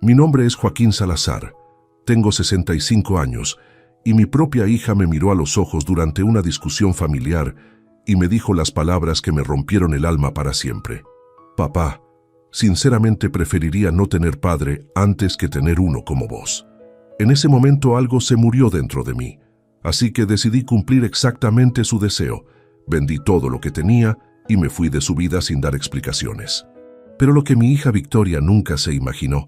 Mi nombre es Joaquín Salazar. Tengo 65 años y mi propia hija me miró a los ojos durante una discusión familiar y me dijo las palabras que me rompieron el alma para siempre. Papá, sinceramente preferiría no tener padre antes que tener uno como vos. En ese momento algo se murió dentro de mí, así que decidí cumplir exactamente su deseo. Vendí todo lo que tenía y me fui de su vida sin dar explicaciones. Pero lo que mi hija Victoria nunca se imaginó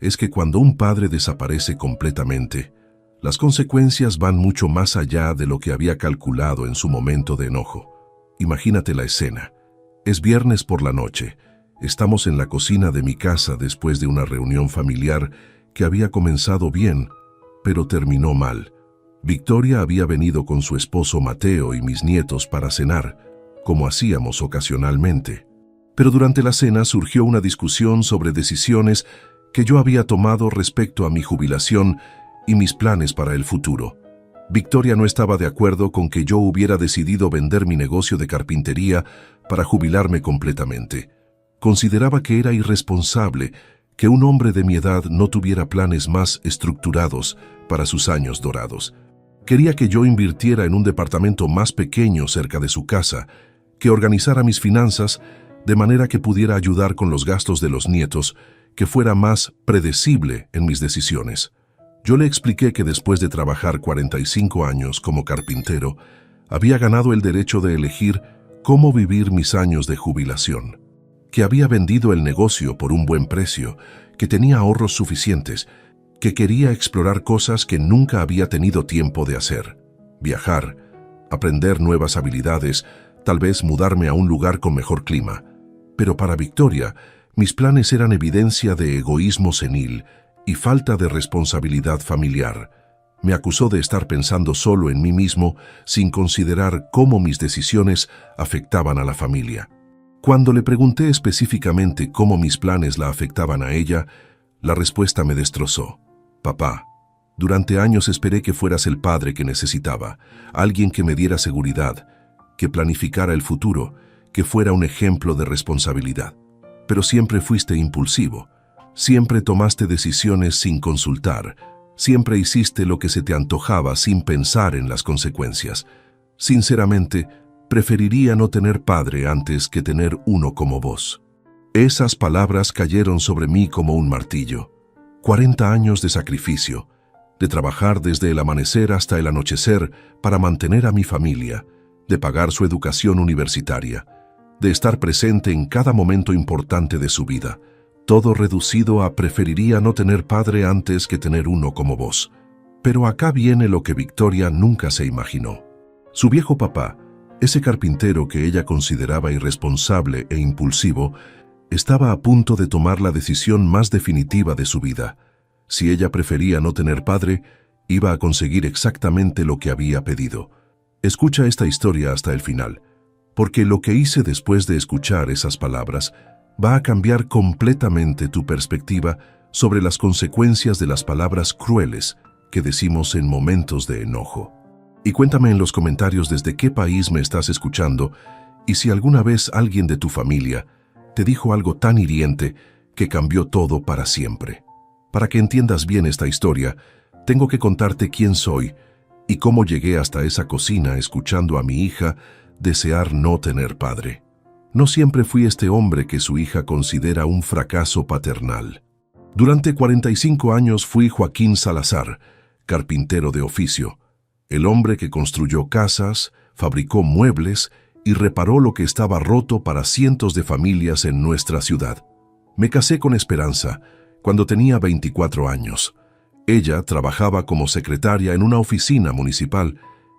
es que cuando un padre desaparece completamente, las consecuencias van mucho más allá de lo que había calculado en su momento de enojo. Imagínate la escena. Es viernes por la noche. Estamos en la cocina de mi casa después de una reunión familiar que había comenzado bien, pero terminó mal. Victoria había venido con su esposo Mateo y mis nietos para cenar, como hacíamos ocasionalmente. Pero durante la cena surgió una discusión sobre decisiones que yo había tomado respecto a mi jubilación y mis planes para el futuro. Victoria no estaba de acuerdo con que yo hubiera decidido vender mi negocio de carpintería para jubilarme completamente. Consideraba que era irresponsable que un hombre de mi edad no tuviera planes más estructurados para sus años dorados. Quería que yo invirtiera en un departamento más pequeño cerca de su casa, que organizara mis finanzas de manera que pudiera ayudar con los gastos de los nietos, que fuera más predecible en mis decisiones. Yo le expliqué que después de trabajar 45 años como carpintero, había ganado el derecho de elegir cómo vivir mis años de jubilación, que había vendido el negocio por un buen precio, que tenía ahorros suficientes, que quería explorar cosas que nunca había tenido tiempo de hacer, viajar, aprender nuevas habilidades, tal vez mudarme a un lugar con mejor clima. Pero para Victoria, mis planes eran evidencia de egoísmo senil y falta de responsabilidad familiar. Me acusó de estar pensando solo en mí mismo sin considerar cómo mis decisiones afectaban a la familia. Cuando le pregunté específicamente cómo mis planes la afectaban a ella, la respuesta me destrozó. Papá, durante años esperé que fueras el padre que necesitaba, alguien que me diera seguridad, que planificara el futuro, que fuera un ejemplo de responsabilidad. Pero siempre fuiste impulsivo. Siempre tomaste decisiones sin consultar. Siempre hiciste lo que se te antojaba sin pensar en las consecuencias. Sinceramente, preferiría no tener padre antes que tener uno como vos. Esas palabras cayeron sobre mí como un martillo. 40 años de sacrificio, de trabajar desde el amanecer hasta el anochecer para mantener a mi familia, de pagar su educación universitaria, de estar presente en cada momento importante de su vida, todo reducido a preferiría no tener padre antes que tener uno como vos. Pero acá viene lo que Victoria nunca se imaginó. Su viejo papá, ese carpintero que ella consideraba irresponsable e impulsivo, estaba a punto de tomar la decisión más definitiva de su vida. Si ella prefería no tener padre, iba a conseguir exactamente lo que había pedido. Escucha esta historia hasta el final, porque lo que hice después de escuchar esas palabras va a cambiar completamente tu perspectiva sobre las consecuencias de las palabras crueles que decimos en momentos de enojo. Y cuéntame en los comentarios desde qué país me estás escuchando y si alguna vez alguien de tu familia te dijo algo tan hiriente que cambió todo para siempre. Para que entiendas bien esta historia, tengo que contarte quién soy y cómo llegué hasta esa cocina escuchando a mi hija desear no tener padre. No siempre fui este hombre que su hija considera un fracaso paternal. Durante 45 años fui Joaquín Salazar, carpintero de oficio, el hombre que construyó casas, fabricó muebles y reparó lo que estaba roto para cientos de familias en nuestra ciudad. Me casé con Esperanza cuando tenía 24 años. Ella trabajaba como secretaria en una oficina municipal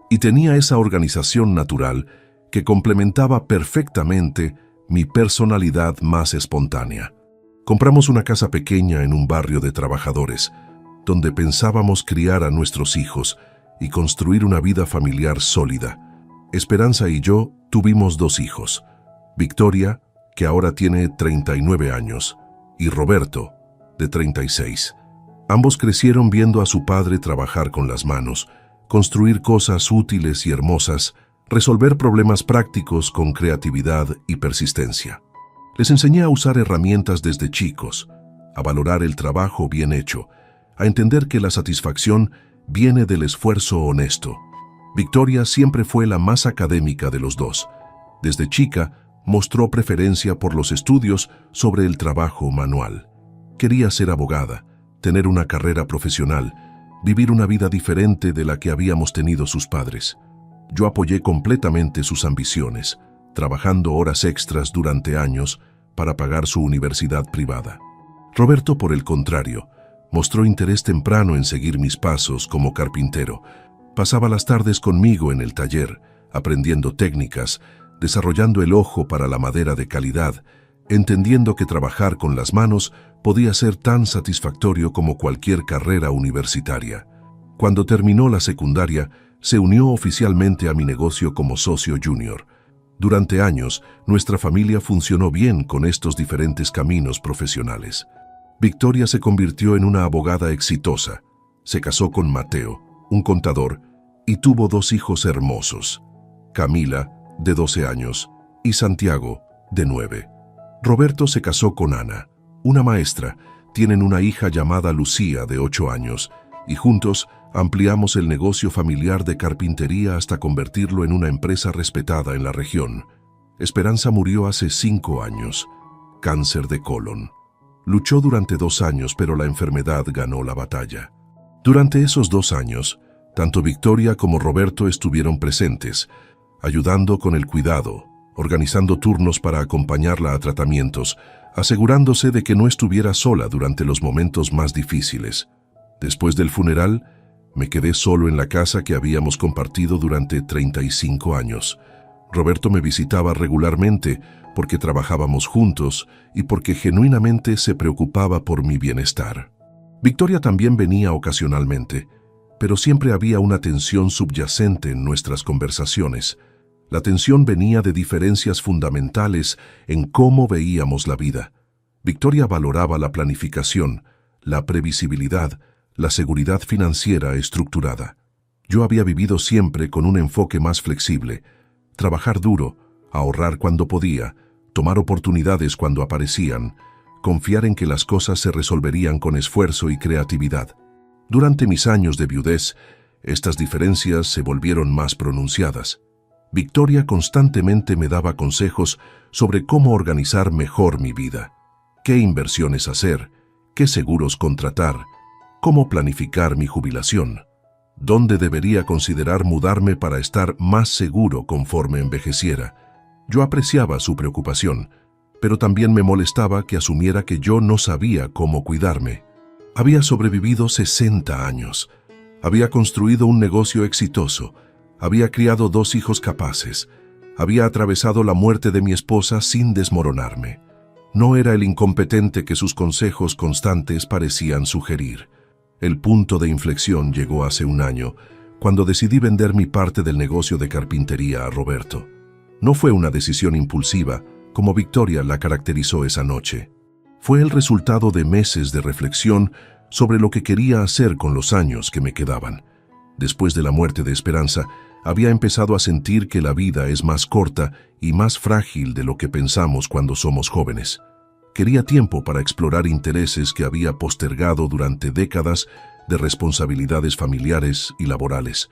y tenía esa organización natural que complementaba perfectamente mi personalidad más espontánea. Compramos una casa pequeña en un barrio de trabajadores, donde pensábamos criar a nuestros hijos y construir una vida familiar sólida. Esperanza y yo tuvimos 2 hijos, Victoria, que ahora tiene 39 años, y Roberto, de 36. Ambos crecieron viendo a su padre trabajar con las manos, construir cosas útiles y hermosas, resolver problemas prácticos con creatividad y persistencia. Les enseñé a usar herramientas desde chicos, a valorar el trabajo bien hecho, a entender que la satisfacción viene del esfuerzo honesto. Victoria siempre fue la más académica de los dos. Desde chica, mostró preferencia por los estudios sobre el trabajo manual. Quería ser abogada, tener una carrera profesional, vivir una vida diferente de la que habíamos tenido sus padres. Yo apoyé completamente sus ambiciones, trabajando horas extras durante años para pagar su universidad privada. Roberto, por el contrario, mostró interés temprano en seguir mis pasos como carpintero. Pasaba las tardes conmigo en el taller, aprendiendo técnicas, desarrollando el ojo para la madera de calidad, entendiendo que trabajar con las manos podía ser tan satisfactorio como cualquier carrera universitaria. Cuando terminó la secundaria, se unió oficialmente a mi negocio como socio junior. Durante años, nuestra familia funcionó bien con estos diferentes caminos profesionales. Victoria se convirtió en una abogada exitosa. Se casó con Mateo, un contador, y tuvo 2 hijos hermosos: Camila, de 12 años, y Santiago, de 9. Roberto se casó con Ana, una maestra. Tienen una hija llamada Lucía, de 8 años, y juntos ampliamos el negocio familiar de carpintería hasta convertirlo en una empresa respetada en la región. Esperanza murió hace 5 años, cáncer de colon. Luchó durante 2 años, pero la enfermedad ganó la batalla. Durante esos 2 años, tanto Victoria como Roberto estuvieron presentes, ayudando con el cuidado, organizando turnos para acompañarla a tratamientos, asegurándose de que no estuviera sola durante los momentos más difíciles. Después del funeral, me quedé solo en la casa que habíamos compartido durante 35 años. Roberto me visitaba regularmente porque trabajábamos juntos y porque genuinamente se preocupaba por mi bienestar. Victoria también venía ocasionalmente, pero siempre había una tensión subyacente en nuestras conversaciones. La tensión venía de diferencias fundamentales en cómo veíamos la vida. Victoria valoraba la planificación, la previsibilidad, la seguridad financiera estructurada. Yo había vivido siempre con un enfoque más flexible: trabajar duro, ahorrar cuando podía, tomar oportunidades cuando aparecían, confiar en que las cosas se resolverían con esfuerzo y creatividad. Durante mis años de viudez, estas diferencias se volvieron más pronunciadas. Victoria constantemente me daba consejos sobre cómo organizar mejor mi vida, qué inversiones hacer, qué seguros contratar, cómo planificar mi jubilación, dónde debería considerar mudarme para estar más seguro conforme envejeciera. Yo apreciaba su preocupación, pero también me molestaba que asumiera que yo no sabía cómo cuidarme. Había sobrevivido 60 años, había construido un negocio exitoso, había criado 2 hijos capaces, había atravesado la muerte de mi esposa sin desmoronarme. No era el incompetente que sus consejos constantes parecían sugerir. El punto de inflexión llegó hace 1 año, cuando decidí vender mi parte del negocio de carpintería a Roberto. No fue una decisión impulsiva, como Victoria la caracterizó esa noche. Fue el resultado de meses de reflexión sobre lo que quería hacer con los años que me quedaban. Después de la muerte de Esperanza, había empezado a sentir que la vida es más corta y más frágil de lo que pensamos cuando somos jóvenes. Quería tiempo para explorar intereses que había postergado durante décadas de responsabilidades familiares y laborales.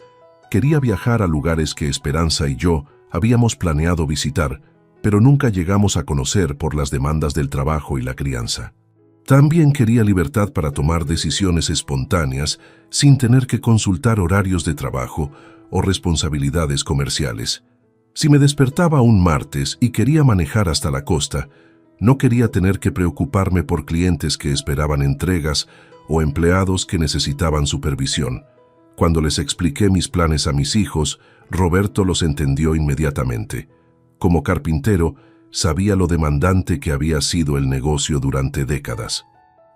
Quería viajar a lugares que Esperanza y yo habíamos planeado visitar, pero nunca llegamos a conocer por las demandas del trabajo y la crianza. También quería libertad para tomar decisiones espontáneas sin tener que consultar horarios de trabajo o responsabilidades comerciales. Si me despertaba un martes y quería manejar hasta la costa, no quería tener que preocuparme por clientes que esperaban entregas o empleados que necesitaban supervisión. Cuando les expliqué mis planes a mis hijos, Roberto los entendió inmediatamente. Como carpintero, sabía lo demandante que había sido el negocio durante décadas.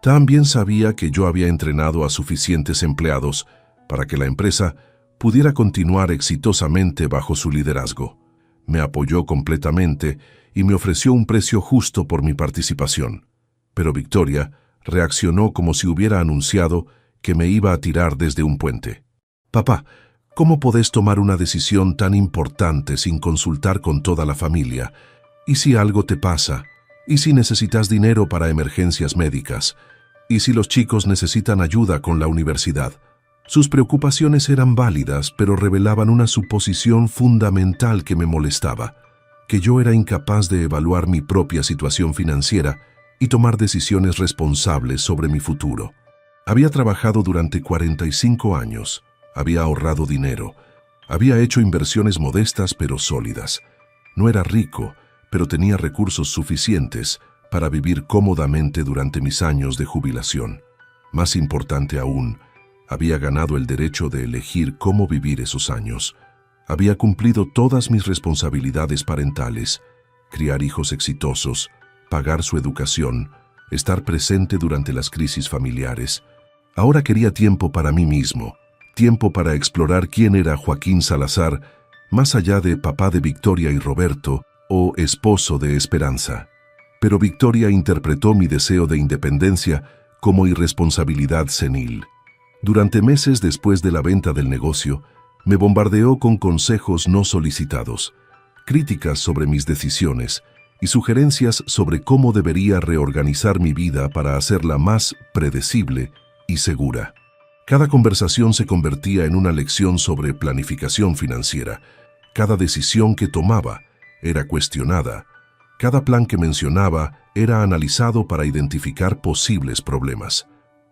También sabía que yo había entrenado a suficientes empleados para que la empresa pudiera continuar exitosamente bajo su liderazgo. Me apoyó completamente y me ofreció un precio justo por mi participación. Pero Victoria reaccionó como si hubiera anunciado que me iba a tirar desde un puente. «Papá, ¿cómo podés tomar una decisión tan importante sin consultar con toda la familia? ¿Y si algo te pasa? ¿Y si necesitas dinero para emergencias médicas? ¿Y si los chicos necesitan ayuda con la universidad? Sus preocupaciones eran válidas, pero revelaban una suposición fundamental que me molestaba, que yo era incapaz de evaluar mi propia situación financiera y tomar decisiones responsables sobre mi futuro. Había trabajado durante 45 años, había ahorrado dinero, había hecho inversiones modestas pero sólidas. No era rico, pero tenía recursos suficientes para vivir cómodamente durante mis años de jubilación. Más importante aún, había ganado el derecho de elegir cómo vivir esos años. Había cumplido todas mis responsabilidades parentales, criar hijos exitosos, pagar su educación, estar presente durante las crisis familiares. Ahora quería tiempo para mí mismo, tiempo para explorar quién era Joaquín Salazar, más allá de papá de Victoria y Roberto o esposo de Esperanza. Pero Victoria interpretó mi deseo de independencia como irresponsabilidad senil. Durante meses después de la venta del negocio, me bombardeó con consejos no solicitados, críticas sobre mis decisiones y sugerencias sobre cómo debería reorganizar mi vida para hacerla más predecible y segura. Cada conversación se convertía en una lección sobre planificación financiera. Cada decisión que tomaba era cuestionada. Cada plan que mencionaba era analizado para identificar posibles problemas.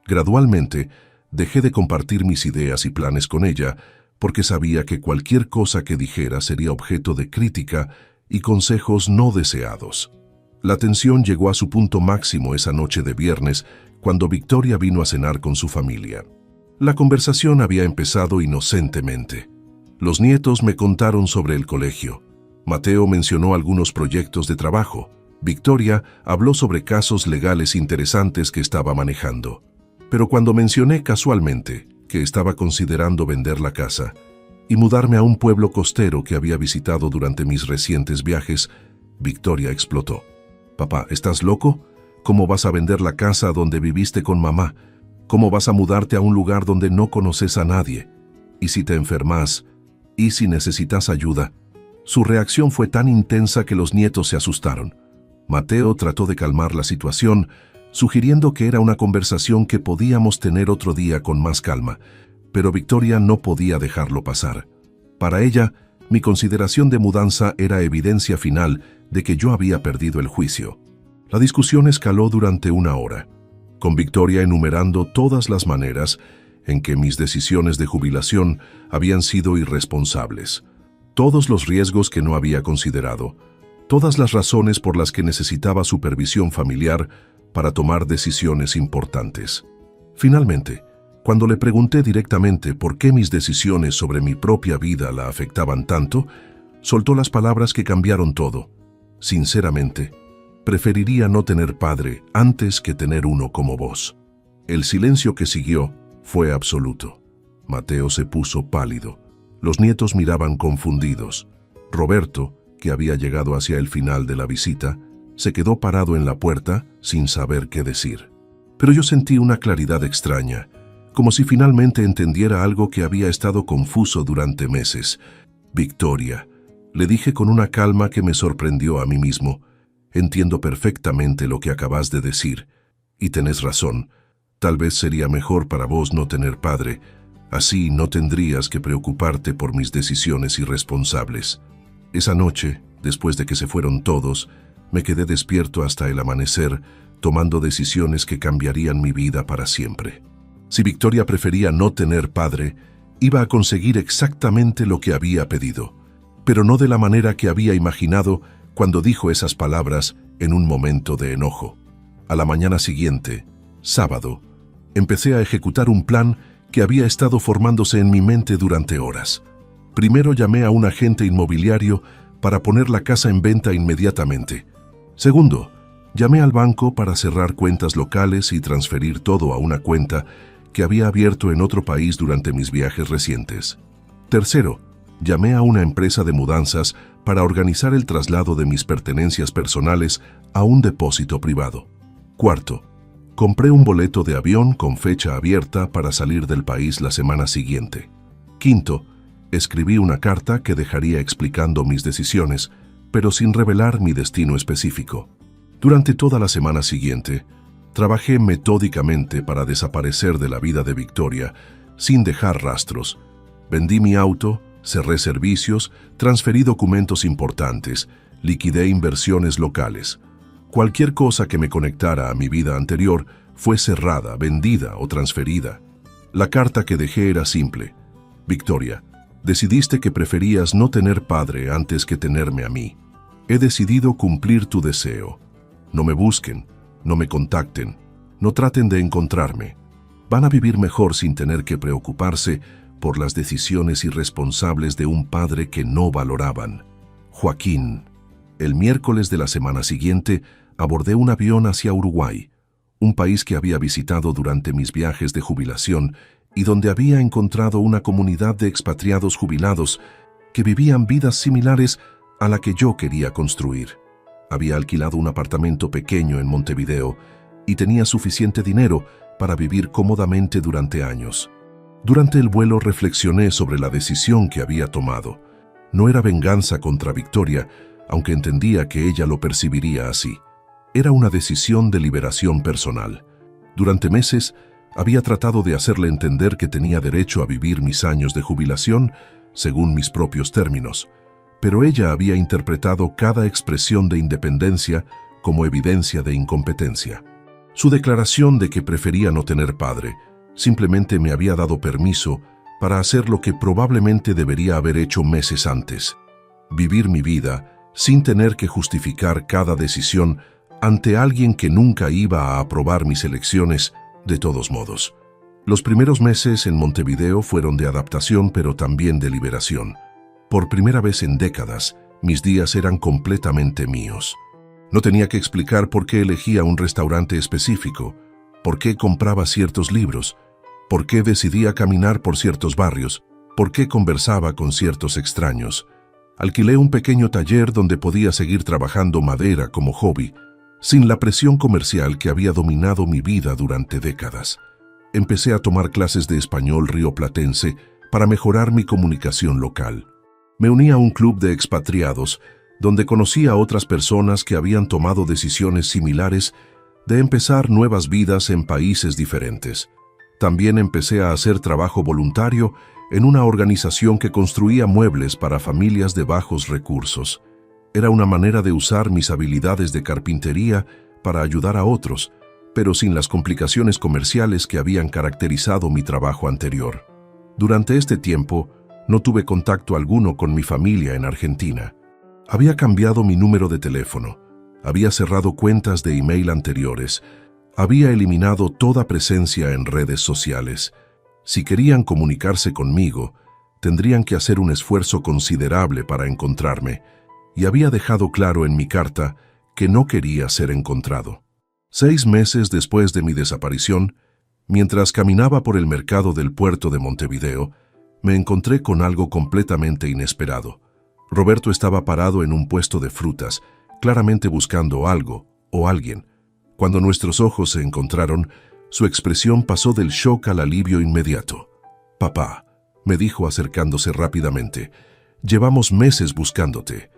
Gradualmente, dejé de compartir mis ideas y planes con ella porque sabía que cualquier cosa que dijera sería objeto de crítica y consejos no deseados. La tensión llegó a su punto máximo esa noche de viernes cuando Victoria vino a cenar con su familia. La conversación había empezado inocentemente. Los nietos me contaron sobre el colegio. Mateo mencionó algunos proyectos de trabajo. Victoria habló sobre casos legales interesantes que estaba manejando. Pero cuando mencioné casualmente que estaba considerando vender la casa y mudarme a un pueblo costero que había visitado durante mis recientes viajes, Victoria explotó. «Papá, ¿estás loco? ¿Cómo vas a vender la casa donde viviste con mamá? ¿Cómo vas a mudarte a un lugar donde no conoces a nadie? ¿Y si te enfermas? ¿Y si necesitas ayuda?» Su reacción fue tan intensa que los nietos se asustaron. Mateo trató de calmar la situación, sugiriendo que era una conversación que podíamos tener otro día con más calma, pero Victoria no podía dejarlo pasar. Para ella, mi consideración de mudanza era evidencia final de que yo había perdido el juicio. La discusión escaló durante 1 hora, con Victoria enumerando todas las maneras en que mis decisiones de jubilación habían sido irresponsables, todos los riesgos que no había considerado, todas las razones por las que necesitaba supervisión familiar para tomar decisiones importantes. Finalmente, cuando le pregunté directamente por qué mis decisiones sobre mi propia vida la afectaban tanto, soltó las palabras que cambiaron todo. Sinceramente, preferiría no tener padre antes que tener uno como vos. El silencio que siguió fue absoluto. Mateo se puso pálido. Los nietos miraban confundidos. Roberto, que había llegado hacia el final de la visita, se quedó parado en la puerta sin saber qué decir. Pero yo sentí una claridad extraña, como si finalmente entendiera algo que había estado confuso durante meses. «Victoria», le dije con una calma que me sorprendió a mí mismo, «entiendo perfectamente lo que acabas de decir, y tenés razón. Tal vez sería mejor para vos no tener padre. Así no tendrías que preocuparte por mis decisiones irresponsables». Esa noche, después de que se fueron todos, me quedé despierto hasta el amanecer, tomando decisiones que cambiarían mi vida para siempre. Si Victoria prefería no tener padre, iba a conseguir exactamente lo que había pedido, pero no de la manera que había imaginado cuando dijo esas palabras en un momento de enojo. A la mañana siguiente, sábado, empecé a ejecutar un plan que había estado formándose en mi mente durante horas. Primero llamé a un agente inmobiliario para poner la casa en venta inmediatamente. Segundo, llamé al banco para cerrar cuentas locales y transferir todo a una cuenta que había abierto en otro país durante mis viajes recientes. Tercero, llamé a una empresa de mudanzas para organizar el traslado de mis pertenencias personales a un depósito privado. Cuarto, compré un boleto de avión con fecha abierta para salir del país la semana siguiente. Quinto, escribí una carta que dejaría explicando mis decisiones, pero sin revelar mi destino específico. Durante toda la semana siguiente, Trabajé metódicamente para desaparecer de la vida de Victoria, sin dejar rastros. Vendí mi auto, cerré servicios, transferí documentos importantes, liquidé inversiones locales. Cualquier cosa que me conectara a mi vida anterior fue cerrada, vendida o transferida. La carta que dejé era simple. Victoria, decidiste que preferías no tener padre antes que tenerme a mí. He decidido cumplir tu deseo. No me busquen, no me contacten, no traten de encontrarme. Van a vivir mejor sin tener que preocuparse por las decisiones irresponsables de un padre que no valoraban. Joaquín. El miércoles de la semana siguiente abordé un avión hacia Uruguay, un país que había visitado durante mis viajes de jubilación y donde había encontrado una comunidad de expatriados jubilados que vivían vidas similares a la que yo quería construir. Había alquilado un apartamento pequeño en Montevideo y tenía suficiente dinero para vivir cómodamente durante años. Durante el vuelo reflexioné sobre la decisión que había tomado. No era venganza contra Victoria, aunque entendía que ella lo percibiría así. Era una decisión de liberación personal. Durante meses había tratado de hacerle entender que tenía derecho a vivir mis años de jubilación según mis propios términos, pero ella había interpretado cada expresión de independencia como evidencia de incompetencia. Su declaración de que prefería no tener padre simplemente me había dado permiso para hacer lo que probablemente debería haber hecho meses antes: vivir mi vida sin tener que justificar cada decisión ante alguien que nunca iba a aprobar mis elecciones de todos modos. Los primeros meses en Montevideo fueron de adaptación, pero también de liberación. Por primera vez en décadas, mis días eran completamente míos. No tenía que explicar por qué elegía un restaurante específico, por qué compraba ciertos libros, por qué decidía caminar por ciertos barrios, por qué conversaba con ciertos extraños. Alquilé un pequeño taller donde podía seguir trabajando madera como hobby, sin la presión comercial que había dominado mi vida durante décadas. Empecé a tomar clases de español rioplatense para mejorar mi comunicación local. Me uní a un club de expatriados, donde conocí a otras personas que habían tomado decisiones similares de empezar nuevas vidas en países diferentes. También empecé a hacer trabajo voluntario en una organización que construía muebles para familias de bajos recursos. Era una manera de usar mis habilidades de carpintería para ayudar a otros, pero sin las complicaciones comerciales que habían caracterizado mi trabajo anterior. Durante este tiempo, no tuve contacto alguno con mi familia en Argentina. Había cambiado mi número de teléfono, había cerrado cuentas de email anteriores, había eliminado toda presencia en redes sociales. Si querían comunicarse conmigo, tendrían que hacer un esfuerzo considerable para encontrarme, y había dejado claro en mi carta que no quería ser encontrado. 6 meses después de mi desaparición, mientras caminaba por el mercado del puerto de Montevideo, me encontré con algo completamente inesperado. Roberto estaba parado en un puesto de frutas, claramente buscando algo o alguien. Cuando nuestros ojos se encontraron, su expresión pasó del shock al alivio inmediato. «Papá», me dijo acercándose rápidamente, «llevamos meses buscándote.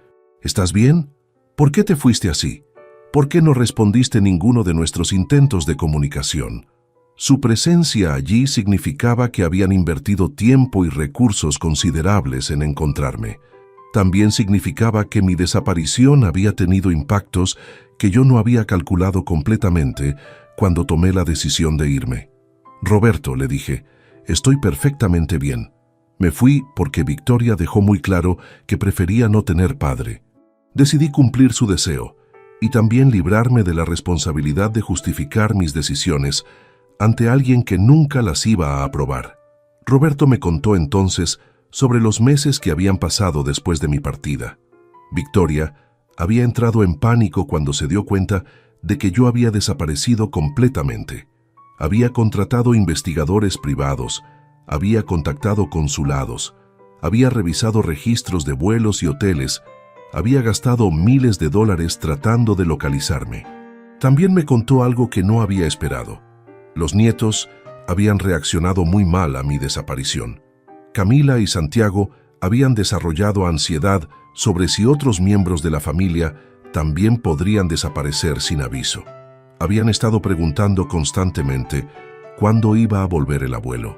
¿Estás bien? ¿Por qué te fuiste así? ¿Por qué no respondiste ninguno de nuestros intentos de comunicación?» Su presencia allí significaba que habían invertido tiempo y recursos considerables en encontrarme. También significaba que mi desaparición había tenido impactos que yo no había calculado completamente cuando tomé la decisión de irme. «Roberto», le dije, «estoy perfectamente bien. Me fui porque Victoria dejó muy claro que prefería no tener padre. Decidí cumplir su deseo y también librarme de la responsabilidad de justificar mis decisiones ante alguien que nunca las iba a aprobar». Roberto me contó entonces sobre los meses que habían pasado después de mi partida. Victoria había entrado en pánico cuando se dio cuenta de que yo había desaparecido completamente. Había contratado investigadores privados, había contactado consulados, había revisado registros de vuelos y hoteles, había gastado miles de dólares tratando de localizarme. También me contó algo que no había esperado. Los nietos habían reaccionado muy mal a mi desaparición. Camila y Santiago habían desarrollado ansiedad sobre si otros miembros de la familia también podrían desaparecer sin aviso. Habían estado preguntando constantemente cuándo iba a volver el abuelo,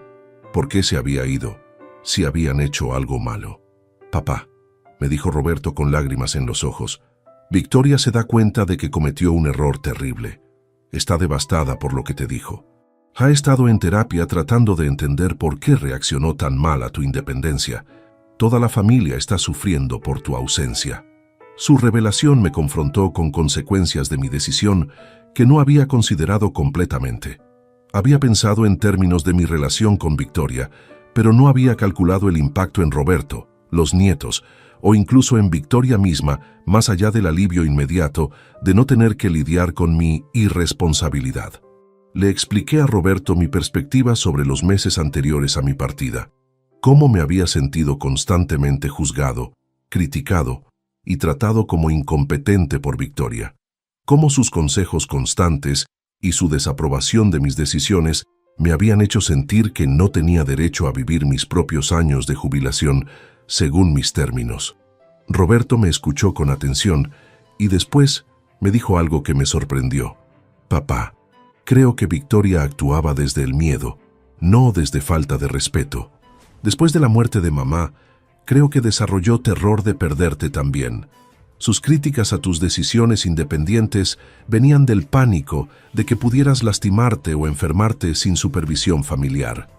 por qué se había ido, si habían hecho algo malo. «Papá», me dijo Roberto con lágrimas en los ojos, «Victoria se da cuenta de que cometió un error terrible. Está devastada por lo que te dijo. Ha estado en terapia tratando de entender por qué reaccionó tan mal a tu independencia. Toda la familia está sufriendo por tu ausencia». Su revelación me confrontó con consecuencias de mi decisión que no había considerado completamente. Había pensado en términos de mi relación con Victoria, pero no había calculado el impacto en Roberto, los nietos, o incluso en Victoria misma, más allá del alivio inmediato de no tener que lidiar con mi irresponsabilidad. Le expliqué a Roberto mi perspectiva sobre los meses anteriores a mi partida, cómo me había sentido constantemente juzgado, criticado y tratado como incompetente por Victoria, cómo sus consejos constantes y su desaprobación de mis decisiones me habían hecho sentir que no tenía derecho a vivir mis propios años de jubilación según mis términos. Roberto me escuchó con atención y después me dijo algo que me sorprendió. «Papá, creo que Victoria actuaba desde el miedo, no desde falta de respeto. Después de la muerte de mamá, creo que desarrolló terror de perderte también. Sus críticas a tus decisiones independientes venían del pánico de que pudieras lastimarte o enfermarte sin supervisión familiar.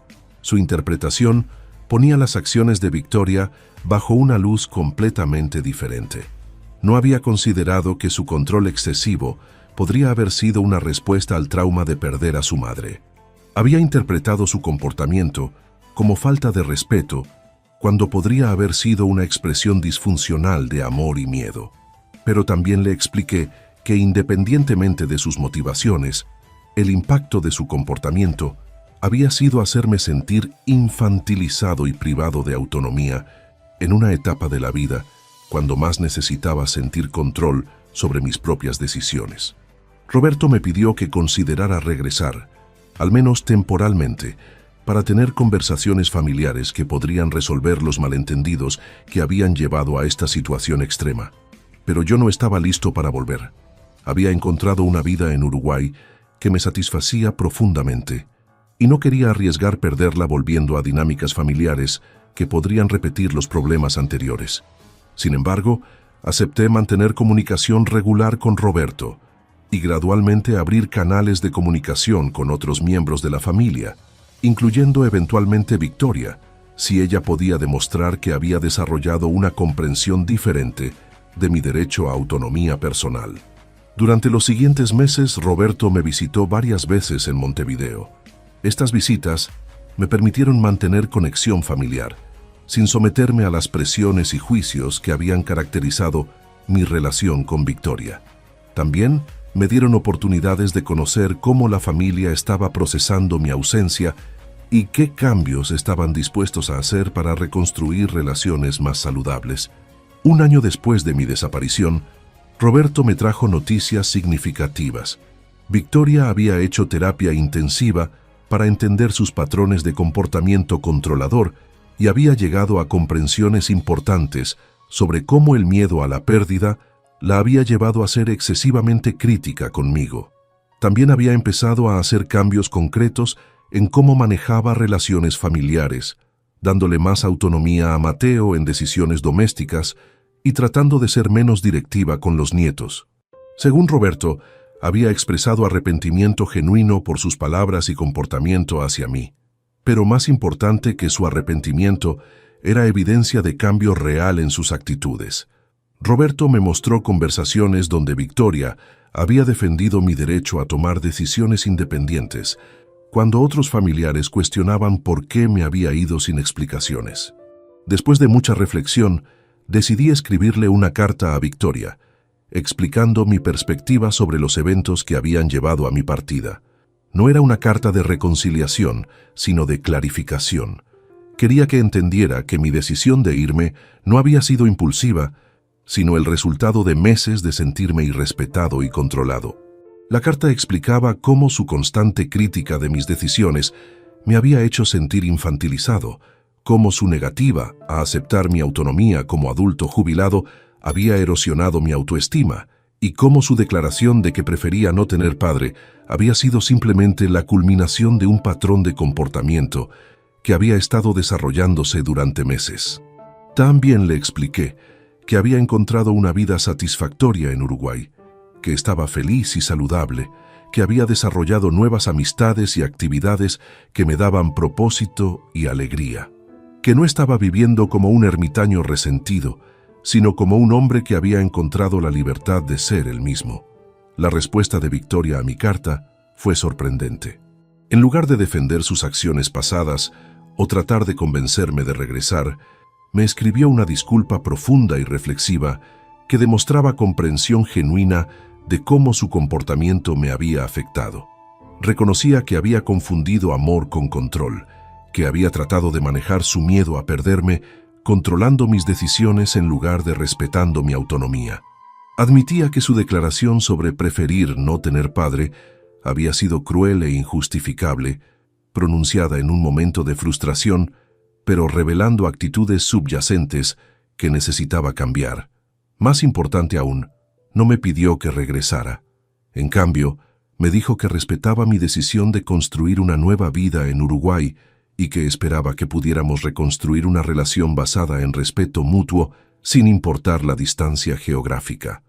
Su interpretación ponía las acciones de Victoria bajo una luz completamente diferente. No había considerado que su control excesivo podría haber sido una respuesta al trauma de perder a su madre. Había interpretado su comportamiento como falta de respeto, cuando podría haber sido una expresión disfuncional de amor y miedo. Pero también le expliqué que independientemente de sus motivaciones, el impacto de su comportamiento había sido hacerme sentir infantilizado y privado de autonomía en una etapa de la vida cuando más necesitaba sentir control sobre mis propias decisiones. Roberto me pidió que considerara regresar, al menos temporalmente, para tener conversaciones familiares que podrían resolver los malentendidos que habían llevado a esta situación extrema. Pero yo no estaba listo para volver. Había encontrado una vida en Uruguay que me satisfacía profundamente, y no quería arriesgar perderla volviendo a dinámicas familiares que podrían repetir los problemas anteriores. Sin embargo, acepté mantener comunicación regular con Roberto y gradualmente abrir canales de comunicación con otros miembros de la familia, incluyendo eventualmente Victoria, si ella podía demostrar que había desarrollado una comprensión diferente de mi derecho a autonomía personal. Durante los siguientes meses, Roberto me visitó varias veces en Montevideo. Estas visitas me permitieron mantener conexión familiar, sin someterme a las presiones y juicios que habían caracterizado mi relación con Victoria. También me dieron oportunidades de conocer cómo la familia estaba procesando mi ausencia y qué cambios estaban dispuestos a hacer para reconstruir relaciones más saludables. Un año después de mi desaparición, Roberto me trajo noticias significativas. Victoria había hecho terapia intensiva para entender sus patrones de comportamiento controlador y había llegado a comprensiones importantes sobre cómo el miedo a la pérdida la había llevado a ser excesivamente crítica conmigo. También había empezado a hacer cambios concretos en cómo manejaba relaciones familiares, dándole más autonomía a Mateo en decisiones domésticas y tratando de ser menos directiva con los nietos. Según Roberto, había expresado arrepentimiento genuino por sus palabras y comportamiento hacia mí. Pero más importante que su arrepentimiento era evidencia de cambio real en sus actitudes. Roberto me mostró conversaciones donde Victoria había defendido mi derecho a tomar decisiones independientes, cuando otros familiares cuestionaban por qué me había ido sin explicaciones. Después de mucha reflexión, decidí escribirle una carta a Victoria, explicando mi perspectiva sobre los eventos que habían llevado a mi partida. No era una carta de reconciliación, sino de clarificación. Quería que entendiera que mi decisión de irme no había sido impulsiva, sino el resultado de meses de sentirme irrespetado y controlado. La carta explicaba cómo su constante crítica de mis decisiones me había hecho sentir infantilizado, cómo su negativa a aceptar mi autonomía como adulto jubilado había erosionado mi autoestima y cómo su declaración de que prefería no tener padre había sido simplemente la culminación de un patrón de comportamiento que había estado desarrollándose durante meses. También le expliqué que había encontrado una vida satisfactoria en Uruguay, que estaba feliz y saludable, que había desarrollado nuevas amistades y actividades que me daban propósito y alegría, que no estaba viviendo como un ermitaño resentido, sino como un hombre que había encontrado la libertad de ser él mismo. La respuesta de Victoria a mi carta fue sorprendente. En lugar de defender sus acciones pasadas o tratar de convencerme de regresar, me escribió una disculpa profunda y reflexiva que demostraba comprensión genuina de cómo su comportamiento me había afectado. Reconocía que había confundido amor con control, que había tratado de manejar su miedo a perderme controlando mis decisiones en lugar de respetando mi autonomía. Admitía que su declaración sobre preferir no tener padre había sido cruel e injustificable, pronunciada en un momento de frustración, pero revelando actitudes subyacentes que necesitaba cambiar. Más importante aún, no me pidió que regresara. En cambio, me dijo que respetaba mi decisión de construir una nueva vida en Uruguay y que esperaba que pudiéramos reconstruir una relación basada en respeto mutuo sin importar la distancia geográfica.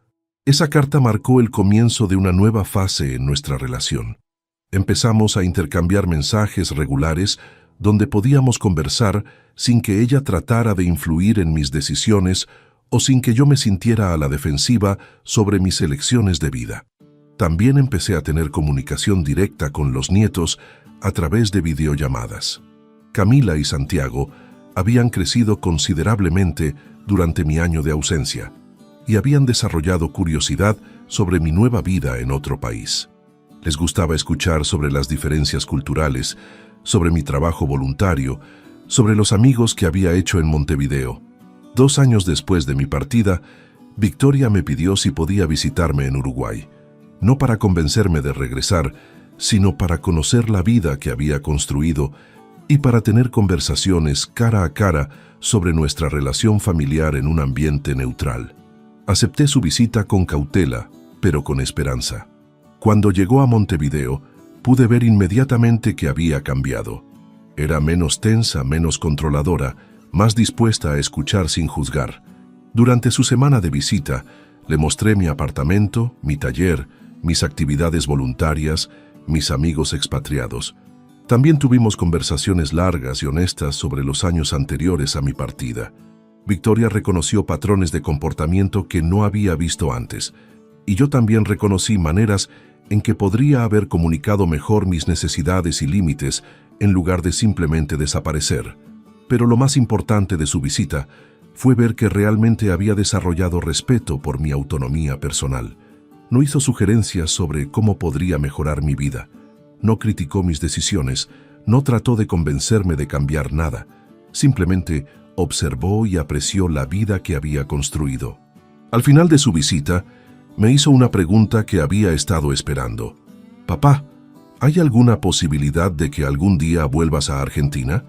Esa carta marcó el comienzo de una nueva fase en nuestra relación. Empezamos a intercambiar mensajes regulares donde podíamos conversar sin que ella tratara de influir en mis decisiones o sin que yo me sintiera a la defensiva sobre mis elecciones de vida. También empecé a tener comunicación directa con los nietos a través de videollamadas. Camila y Santiago habían crecido considerablemente durante mi año de ausencia y habían desarrollado curiosidad sobre mi nueva vida en otro país. Les gustaba escuchar sobre las diferencias culturales, sobre mi trabajo voluntario, sobre los amigos que había hecho en Montevideo. 2 años después de mi partida, Victoria me pidió si podía visitarme en Uruguay, no para convencerme de regresar, sino para conocer la vida que había construido y para tener conversaciones cara a cara sobre nuestra relación familiar en un ambiente neutral. Acepté su visita con cautela, pero con esperanza. Cuando llegó a Montevideo, pude ver inmediatamente que había cambiado. Era menos tensa, menos controladora, más dispuesta a escuchar sin juzgar. Durante su semana de visita, le mostré mi apartamento, mi taller, mis actividades voluntarias, mis amigos expatriados. También tuvimos conversaciones largas y honestas sobre los años anteriores a mi partida. Victoria reconoció patrones de comportamiento que no había visto antes, y yo también reconocí maneras en que podría haber comunicado mejor mis necesidades y límites en lugar de simplemente desaparecer. Pero lo más importante de su visita fue ver que realmente había desarrollado respeto por mi autonomía personal. No hizo sugerencias sobre cómo podría mejorar mi vida. No criticó mis decisiones, no trató de convencerme de cambiar nada. Simplemente observó y apreció la vida que había construido. Al final de su visita, me hizo una pregunta que había estado esperando. «Papá, ¿hay alguna posibilidad de que algún día vuelvas a Argentina?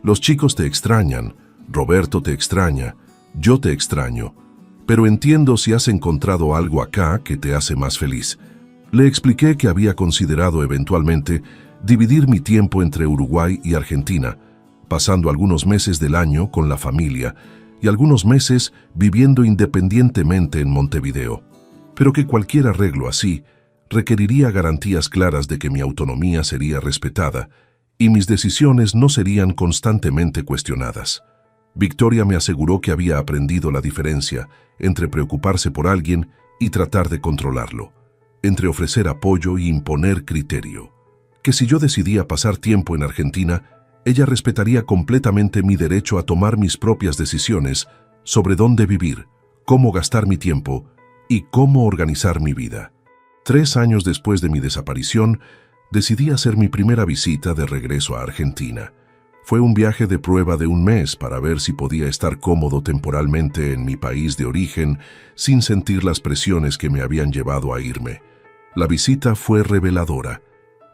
Los chicos te extrañan, Roberto te extraña, yo te extraño, pero entiendo si has encontrado algo acá que te hace más feliz». Le expliqué que había considerado eventualmente dividir mi tiempo entre Uruguay y Argentina, pasando algunos meses del año con la familia y algunos meses viviendo independientemente en Montevideo, pero que cualquier arreglo así requeriría garantías claras de que mi autonomía sería respetada y mis decisiones no serían constantemente cuestionadas. Victoria me aseguró que había aprendido la diferencia entre preocuparse por alguien y tratar de controlarlo, entre ofrecer apoyo y imponer criterio, que si yo decidía pasar tiempo en Argentina, ella respetaría completamente mi derecho a tomar mis propias decisiones sobre dónde vivir, cómo gastar mi tiempo y cómo organizar mi vida. 3 años después de mi desaparición, decidí hacer mi primera visita de regreso a Argentina. Fue un viaje de prueba de 1 mes para ver si podía estar cómodo temporalmente en mi país de origen sin sentir las presiones que me habían llevado a irme. La visita fue reveladora.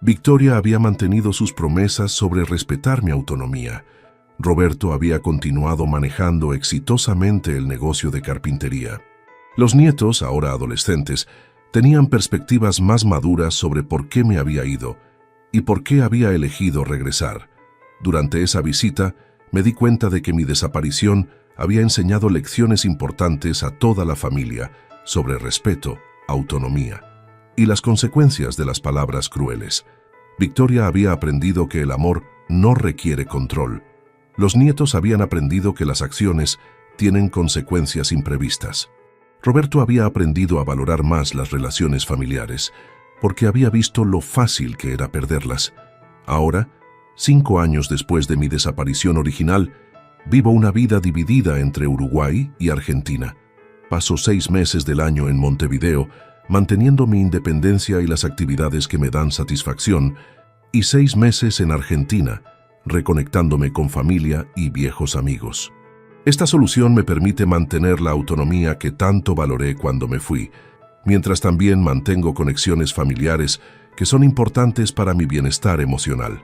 Victoria había mantenido sus promesas sobre respetar mi autonomía. Roberto había continuado manejando exitosamente el negocio de carpintería. Los nietos, ahora adolescentes, tenían perspectivas más maduras sobre por qué me había ido y por qué había elegido regresar. Durante esa visita, me di cuenta de que mi desaparición había enseñado lecciones importantes a toda la familia sobre respeto, autonomía y las consecuencias de las palabras crueles. Victoria había aprendido que el amor no requiere control. Los nietos habían aprendido que las acciones tienen consecuencias imprevistas. Roberto había aprendido a valorar más las relaciones familiares, porque había visto lo fácil que era perderlas. Ahora, 5 años después de mi desaparición original, vivo una vida dividida entre Uruguay y Argentina. Paso 6 meses del año en Montevideo, manteniendo mi independencia y las actividades que me dan satisfacción, y 6 meses en Argentina, reconectándome con familia y viejos amigos. Esta solución me permite mantener la autonomía que tanto valoré cuando me fui, mientras también mantengo conexiones familiares que son importantes para mi bienestar emocional.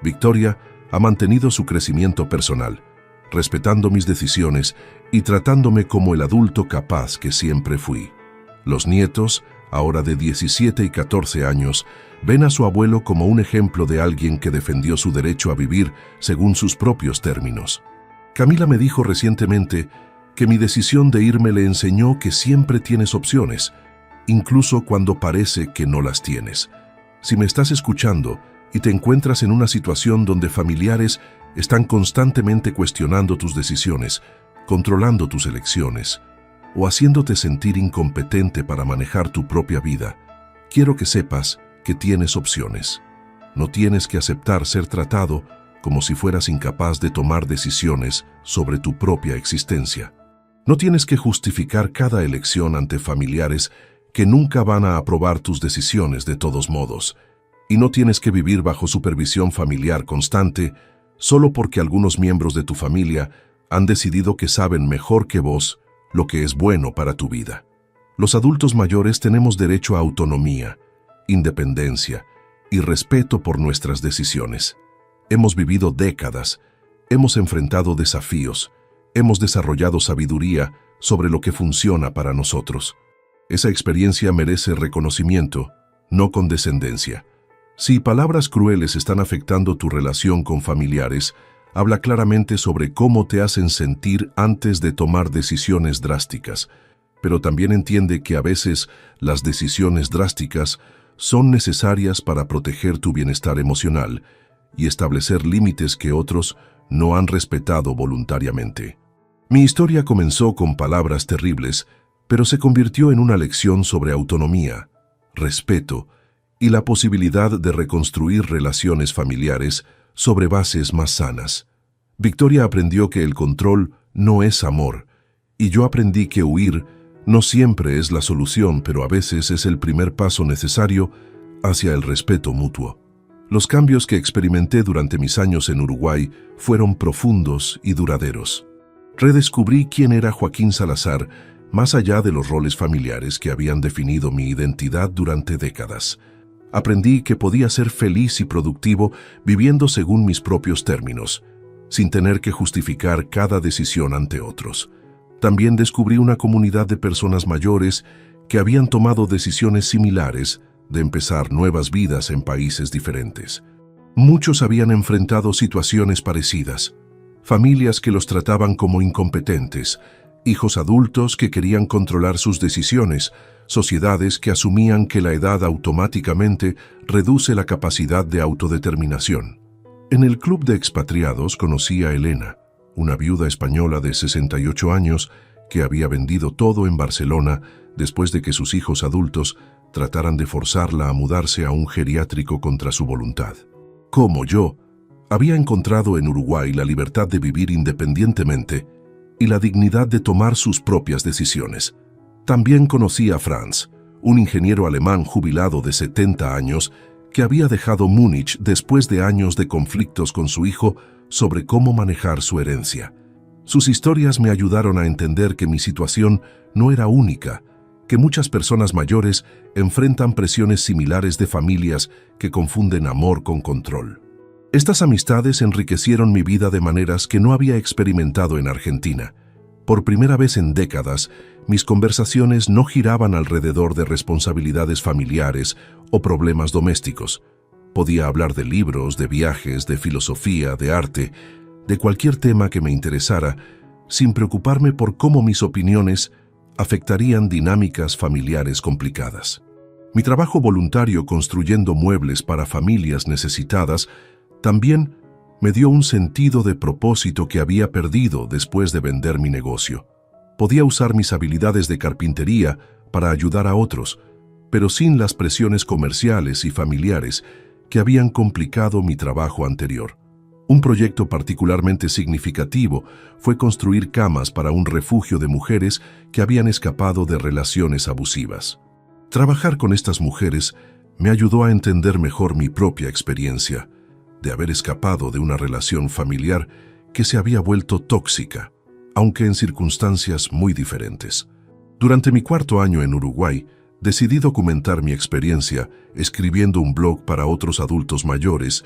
Victoria ha mantenido su crecimiento personal, respetando mis decisiones y tratándome como el adulto capaz que siempre fui. Los nietos, ahora de 17 y 14 años, ven a su abuelo como un ejemplo de alguien que defendió su derecho a vivir según sus propios términos. Camila me dijo recientemente que mi decisión de irme le enseñó que siempre tienes opciones, incluso cuando parece que no las tienes. Si me estás escuchando y te encuentras en una situación donde familiares están constantemente cuestionando tus decisiones, controlando tus elecciones, o haciéndote sentir incompetente para manejar tu propia vida, quiero que sepas que tienes opciones. No tienes que aceptar ser tratado como si fueras incapaz de tomar decisiones sobre tu propia existencia. No tienes que justificar cada elección ante familiares que nunca van a aprobar tus decisiones de todos modos. Y no tienes que vivir bajo supervisión familiar constante solo porque algunos miembros de tu familia han decidido que saben mejor que vos lo que es bueno para tu vida. Los adultos mayores tenemos derecho a autonomía, independencia y respeto por nuestras decisiones. Hemos vivido décadas, hemos enfrentado desafíos, hemos desarrollado sabiduría sobre lo que funciona para nosotros. Esa experiencia merece reconocimiento, no condescendencia. Si palabras crueles están afectando tu relación con familiares, habla claramente sobre cómo te hacen sentir antes de tomar decisiones drásticas, pero también entiende que a veces las decisiones drásticas son necesarias para proteger tu bienestar emocional y establecer límites que otros no han respetado voluntariamente. Mi historia comenzó con palabras terribles, pero se convirtió en una lección sobre autonomía, respeto y la posibilidad de reconstruir relaciones familiares sobre bases más sanas. Victoria aprendió que el control no es amor, y yo aprendí que huir no siempre es la solución, pero a veces es el primer paso necesario hacia el respeto mutuo. Los cambios que experimenté durante mis años en Uruguay fueron profundos y duraderos. Redescubrí quién era Joaquín Salazar, más allá de los roles familiares que habían definido mi identidad durante décadas. Aprendí que podía ser feliz y productivo viviendo según mis propios términos, sin tener que justificar cada decisión ante otros. También descubrí una comunidad de personas mayores que habían tomado decisiones similares de empezar nuevas vidas en países diferentes. Muchos habían enfrentado situaciones parecidas, familias que los trataban como incompetentes, hijos adultos que querían controlar sus decisiones, sociedades que asumían que la edad automáticamente reduce la capacidad de autodeterminación. En el club de expatriados conocí a Elena, una viuda española de 68 años que había vendido todo en Barcelona después de que sus hijos adultos trataran de forzarla a mudarse a un geriátrico contra su voluntad. Como yo, había encontrado en Uruguay la libertad de vivir independientemente y la dignidad de tomar sus propias decisiones. También conocí a Franz, un ingeniero alemán jubilado de 70 años que había dejado Múnich después de años de conflictos con su hijo sobre cómo manejar su herencia. Sus historias me ayudaron a entender que mi situación no era única, que muchas personas mayores enfrentan presiones similares de familias que confunden amor con control. Estas amistades enriquecieron mi vida de maneras que no había experimentado en Argentina. Por primera vez en décadas, mis conversaciones no giraban alrededor de responsabilidades familiares o problemas domésticos. Podía hablar de libros, de viajes, de filosofía, de arte, de cualquier tema que me interesara, sin preocuparme por cómo mis opiniones afectarían dinámicas familiares complicadas. Mi trabajo voluntario construyendo muebles para familias necesitadas también me dio un sentido de propósito que había perdido después de vender mi negocio. Podía usar mis habilidades de carpintería para ayudar a otros, pero sin las presiones comerciales y familiares que habían complicado mi trabajo anterior. Un proyecto particularmente significativo fue construir camas para un refugio de mujeres que habían escapado de relaciones abusivas. Trabajar con estas mujeres me ayudó a entender mejor mi propia experiencia de haber escapado de una relación familiar que se había vuelto tóxica, aunque en circunstancias muy diferentes. Durante mi cuarto año en Uruguay, decidí documentar mi experiencia escribiendo un blog para otros adultos mayores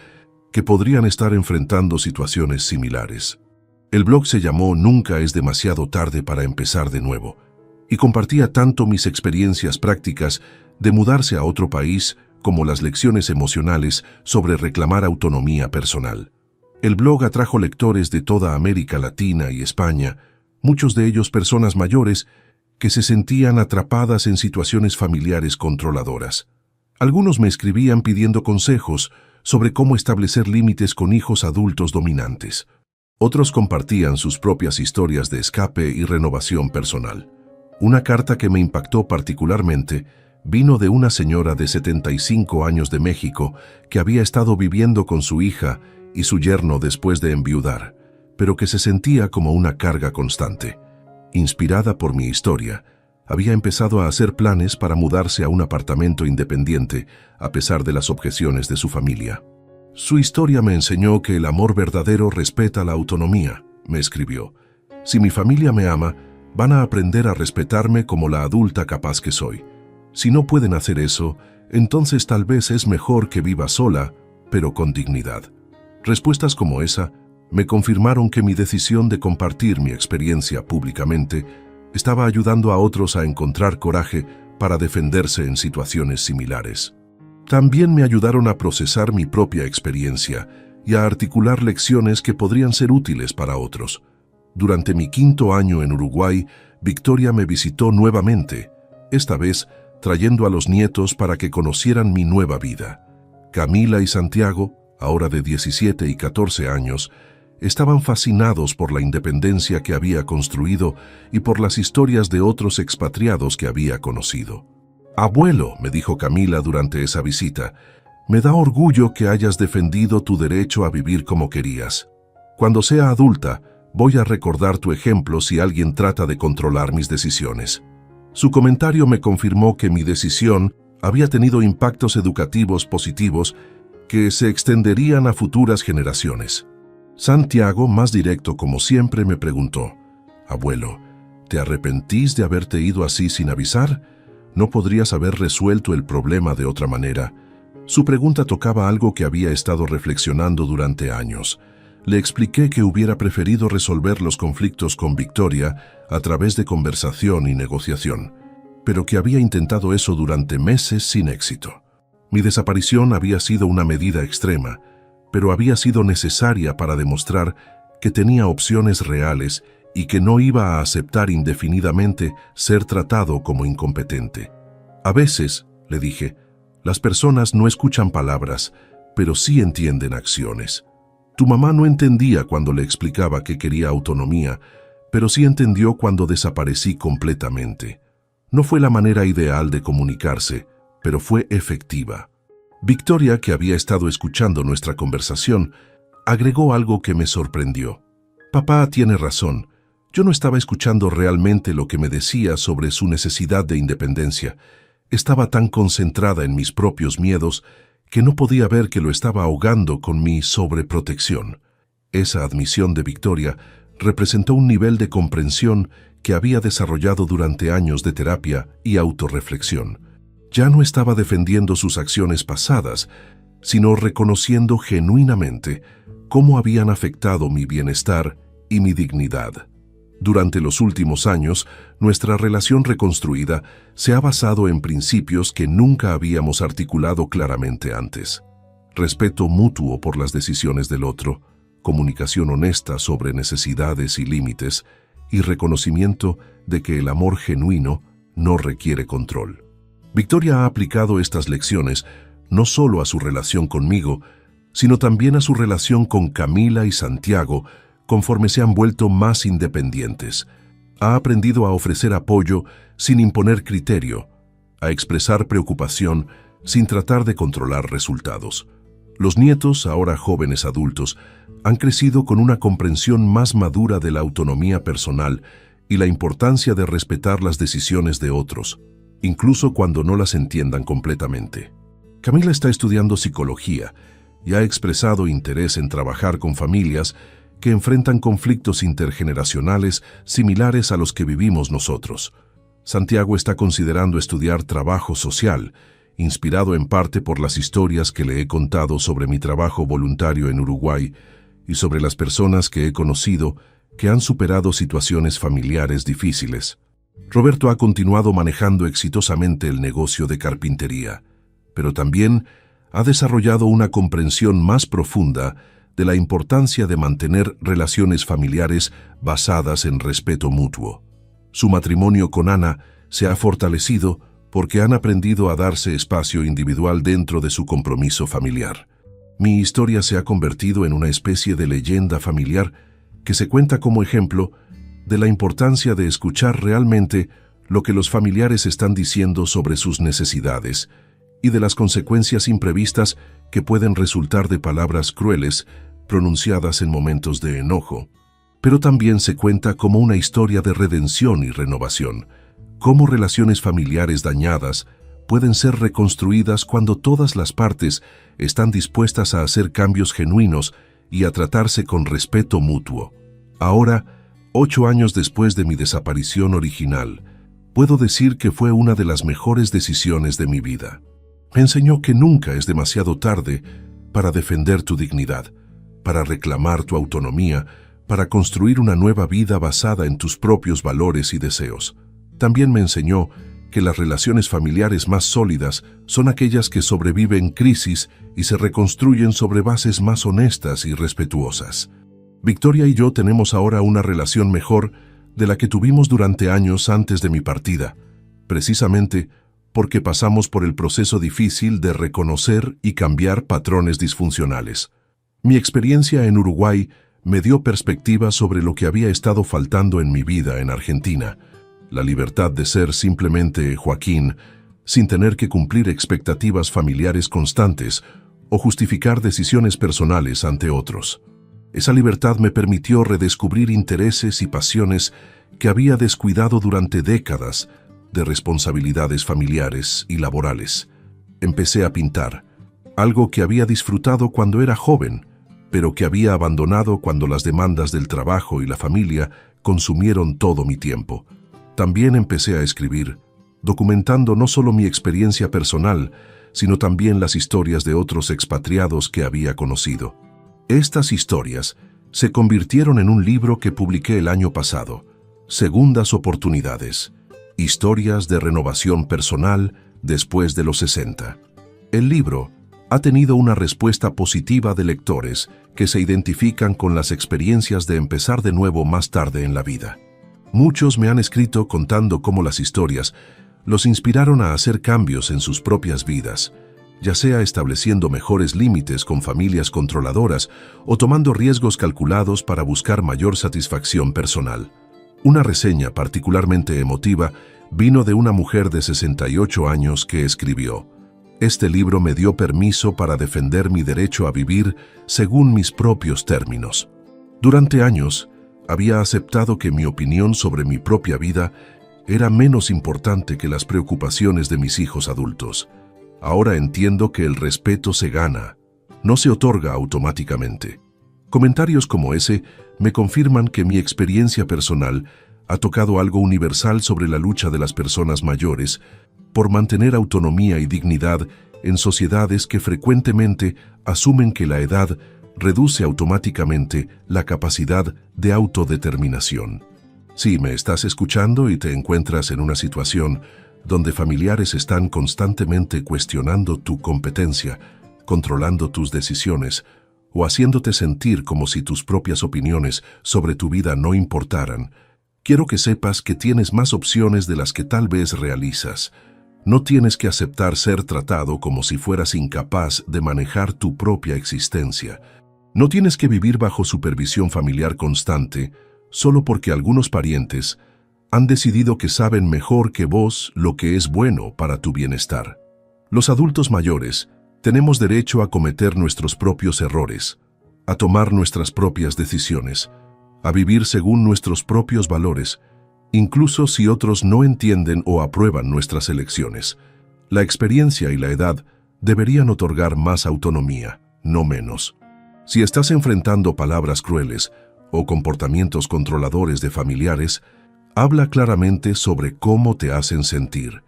que podrían estar enfrentando situaciones similares. El blog se llamó Nunca es demasiado tarde para empezar de nuevo, y compartía tanto mis experiencias prácticas de mudarse a otro país como las lecciones emocionales sobre reclamar autonomía personal. El blog atrajo lectores de toda América Latina y España, muchos de ellos personas mayores que se sentían atrapadas en situaciones familiares controladoras. Algunos me escribían pidiendo consejos sobre cómo establecer límites con hijos adultos dominantes. Otros compartían sus propias historias de escape y renovación personal. Una carta que me impactó particularmente vino de una señora de 75 años de México que había estado viviendo con su hija y su yerno después de enviudar, pero que se sentía como una carga constante. Inspirada por mi historia, había empezado a hacer planes para mudarse a un apartamento independiente a pesar de las objeciones de su familia. Su historia me enseñó que el amor verdadero respeta la autonomía, me escribió. Si mi familia me ama, van a aprender a respetarme como la adulta capaz que soy. Si no pueden hacer eso, entonces tal vez es mejor que viva sola, pero con dignidad. Respuestas como esa me confirmaron que mi decisión de compartir mi experiencia públicamente estaba ayudando a otros a encontrar coraje para defenderse en situaciones similares. También me ayudaron a procesar mi propia experiencia y a articular lecciones que podrían ser útiles para otros. Durante mi quinto año en Uruguay, Victoria me visitó nuevamente, esta vez trayendo a los nietos para que conocieran mi nueva vida. Camila y Santiago, ahora de 17 y 14 años, estaban fascinados por la independencia que había construido y por las historias de otros expatriados que había conocido. «Abuelo», me dijo Camila durante esa visita, «me da orgullo que hayas defendido tu derecho a vivir como querías. Cuando sea adulta, voy a recordar tu ejemplo si alguien trata de controlar mis decisiones». Su comentario me confirmó que mi decisión había tenido impactos educativos positivos que se extenderían a futuras generaciones. Santiago, más directo como siempre, me preguntó, «Abuelo, ¿te arrepentís de haberte ido así sin avisar? ¿No podrías haber resuelto el problema de otra manera?» Su pregunta tocaba algo que había estado reflexionando durante años. Le expliqué que hubiera preferido resolver los conflictos con Victoria a través de conversación y negociación, pero que había intentado eso durante meses sin éxito. Mi desaparición había sido una medida extrema, pero había sido necesaria para demostrar que tenía opciones reales y que no iba a aceptar indefinidamente ser tratado como incompetente. «A veces», le dije, «las personas no escuchan palabras, pero sí entienden acciones. Tu mamá no entendía cuando le explicaba que quería autonomía, pero sí entendió cuando desaparecí completamente. No fue la manera ideal de comunicarse, pero fue efectiva». Victoria, que había estado escuchando nuestra conversación, agregó algo que me sorprendió. «Papá tiene razón. Yo no estaba escuchando realmente lo que me decía sobre su necesidad de independencia. Estaba tan concentrada en mis propios miedos que no podía ver que lo estaba ahogando con mi sobreprotección». Esa admisión de Victoria representó un nivel de comprensión que había desarrollado durante años de terapia y autorreflexión. Ya no estaba defendiendo sus acciones pasadas, sino reconociendo genuinamente cómo habían afectado mi bienestar y mi dignidad. Durante los últimos años, nuestra relación reconstruida se ha basado en principios que nunca habíamos articulado claramente antes. Respeto mutuo por las decisiones del otro, comunicación honesta sobre necesidades y límites, y reconocimiento de que el amor genuino no requiere control. Victoria ha aplicado estas lecciones no solo a su relación conmigo, sino también a su relación con Camila y Santiago, conforme se han vuelto más independientes. Ha aprendido a ofrecer apoyo sin imponer criterio, a expresar preocupación sin tratar de controlar resultados. Los nietos, ahora jóvenes adultos, han crecido con una comprensión más madura de la autonomía personal y la importancia de respetar las decisiones de otros, incluso cuando no las entiendan completamente. Camila está estudiando psicología y ha expresado interés en trabajar con familias que enfrentan conflictos intergeneracionales similares a los que vivimos nosotros. Santiago está considerando estudiar trabajo social, inspirado en parte por las historias que le he contado sobre mi trabajo voluntario en Uruguay y sobre las personas que he conocido que han superado situaciones familiares difíciles. Roberto ha continuado manejando exitosamente el negocio de carpintería, pero también ha desarrollado una comprensión más profunda de la importancia de mantener relaciones familiares basadas en respeto mutuo. Su matrimonio con Ana se ha fortalecido porque han aprendido a darse espacio individual dentro de su compromiso familiar. Mi historia se ha convertido en una especie de leyenda familiar que se cuenta como ejemplo de la importancia de escuchar realmente lo que los familiares están diciendo sobre sus necesidades y de las consecuencias imprevistas que pueden resultar de palabras crueles pronunciadas en momentos de enojo. Pero también se cuenta como una historia de redención y renovación, cómo relaciones familiares dañadas pueden ser reconstruidas cuando todas las partes están dispuestas a hacer cambios genuinos y a tratarse con respeto mutuo. Ahora, 8 años después de mi desaparición original, puedo decir que fue una de las mejores decisiones de mi vida. Me enseñó que nunca es demasiado tarde para defender tu dignidad, para reclamar tu autonomía, para construir una nueva vida basada en tus propios valores y deseos. También me enseñó que las relaciones familiares más sólidas son aquellas que sobreviven crisis y se reconstruyen sobre bases más honestas y respetuosas. Victoria y yo tenemos ahora una relación mejor de la que tuvimos durante años antes de mi partida, precisamente porque pasamos por el proceso difícil de reconocer y cambiar patrones disfuncionales. Mi experiencia en Uruguay me dio perspectiva sobre lo que había estado faltando en mi vida en Argentina, la libertad de ser simplemente Joaquín, sin tener que cumplir expectativas familiares constantes o justificar decisiones personales ante otros. Esa libertad me permitió redescubrir intereses y pasiones que había descuidado durante décadas de responsabilidades familiares y laborales. Empecé a pintar, algo que había disfrutado cuando era joven, pero que había abandonado cuando las demandas del trabajo y la familia consumieron todo mi tiempo. También empecé a escribir, documentando no solo mi experiencia personal, sino también las historias de otros expatriados que había conocido. Estas historias se convirtieron en un libro que publiqué el año pasado, Segundas Oportunidades, historias de renovación personal después de los 60. El libro ha tenido una respuesta positiva de lectores que se identifican con las experiencias de empezar de nuevo más tarde en la vida. Muchos me han escrito contando cómo las historias los inspiraron a hacer cambios en sus propias vidas, ya sea estableciendo mejores límites con familias controladoras o tomando riesgos calculados para buscar mayor satisfacción personal. Una reseña particularmente emotiva vino de una mujer de 68 años que escribió: "Este libro me dio permiso para defender mi derecho a vivir según mis propios términos. Durante años, había aceptado que mi opinión sobre mi propia vida era menos importante que las preocupaciones de mis hijos adultos. Ahora entiendo que el respeto se gana, no se otorga automáticamente". Comentarios como ese me confirman que mi experiencia personal ha tocado algo universal sobre la lucha de las personas mayores por mantener autonomía y dignidad en sociedades que frecuentemente asumen que la edad reduce automáticamente la capacidad de autodeterminación. Si me estás escuchando y te encuentras en una situación donde familiares están constantemente cuestionando tu competencia, controlando tus decisiones o haciéndote sentir como si tus propias opiniones sobre tu vida no importaran, quiero que sepas que tienes más opciones de las que tal vez realizas. No tienes que aceptar ser tratado como si fueras incapaz de manejar tu propia existencia. No tienes que vivir bajo supervisión familiar constante solo porque algunos parientes han decidido que saben mejor que vos lo que es bueno para tu bienestar. Los adultos mayores tenemos derecho a cometer nuestros propios errores, a tomar nuestras propias decisiones, a vivir según nuestros propios valores, incluso si otros no entienden o aprueban nuestras elecciones. La experiencia y la edad deberían otorgar más autonomía, no menos. Si estás enfrentando palabras crueles o comportamientos controladores de familiares, habla claramente sobre cómo te hacen sentir.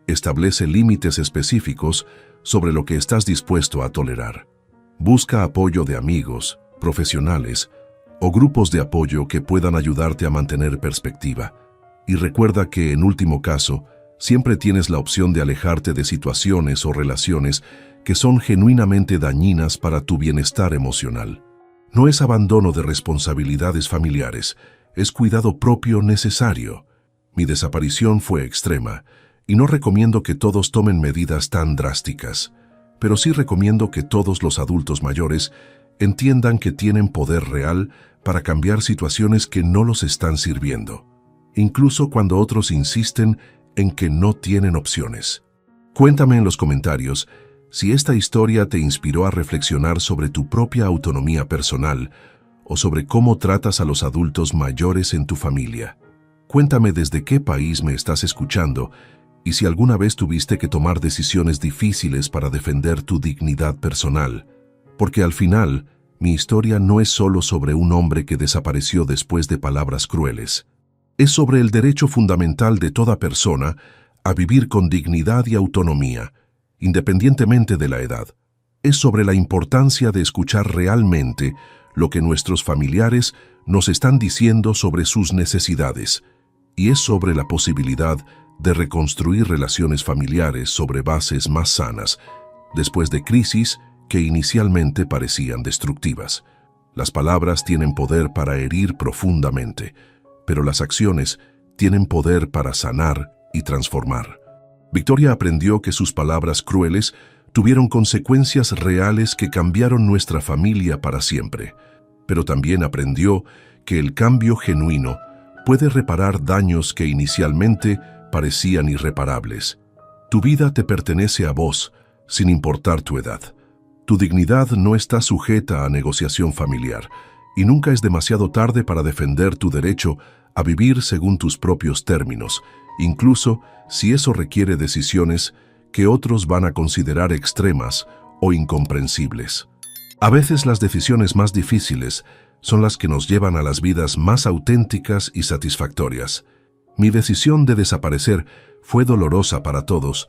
Establece límites específicos sobre lo que estás dispuesto a tolerar. Busca apoyo de amigos, profesionales o grupos de apoyo que puedan ayudarte a mantener perspectiva. Y recuerda que, en último caso, siempre tienes la opción de alejarte de situaciones o relaciones que son genuinamente dañinas para tu bienestar emocional. No es abandono de responsabilidades familiares, es cuidado propio necesario. Mi desaparición fue extrema, y no recomiendo que todos tomen medidas tan drásticas, pero sí recomiendo que todos los adultos mayores entiendan que tienen poder real para cambiar situaciones que no los están sirviendo, incluso cuando otros insisten en que no tienen opciones. Cuéntame en los comentarios si esta historia te inspiró a reflexionar sobre tu propia autonomía personal o sobre cómo tratas a los adultos mayores en tu familia. Cuéntame desde qué país me estás escuchando y si alguna vez tuviste que tomar decisiones difíciles para defender tu dignidad personal, porque al final, mi historia no es solo sobre un hombre que desapareció después de palabras crueles. Es sobre el derecho fundamental de toda persona a vivir con dignidad y autonomía, independientemente de la edad. Es sobre la importancia de escuchar realmente lo que nuestros familiares nos están diciendo sobre sus necesidades, y es sobre la posibilidad de reconstruir relaciones familiares sobre bases más sanas, después de crisis que inicialmente parecían destructivas. Las palabras tienen poder para herir profundamente, pero las acciones tienen poder para sanar y transformar. Victoria aprendió que sus palabras crueles tuvieron consecuencias reales que cambiaron nuestra familia para siempre, pero también aprendió que el cambio genuino puede reparar daños que inicialmente parecían irreparables. Tu vida te pertenece a vos, sin importar tu edad. Tu dignidad no está sujeta a negociación familiar, y nunca es demasiado tarde para defender tu derecho a vivir según tus propios términos, incluso si eso requiere decisiones que otros van a considerar extremas o incomprensibles. A veces las decisiones más difíciles son las que nos llevan a las vidas más auténticas y satisfactorias. Mi decisión de desaparecer fue dolorosa para todos,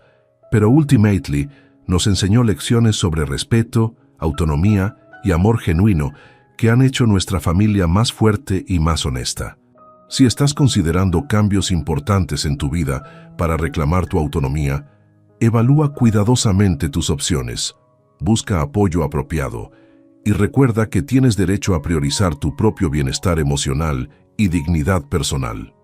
pero ultimately nos enseñó lecciones sobre respeto, autonomía y amor genuino que han hecho nuestra familia más fuerte y más honesta. Si estás considerando cambios importantes en tu vida para reclamar tu autonomía, evalúa cuidadosamente tus opciones, busca apoyo apropiado y recuerda que tienes derecho a priorizar tu propio bienestar emocional y dignidad personal.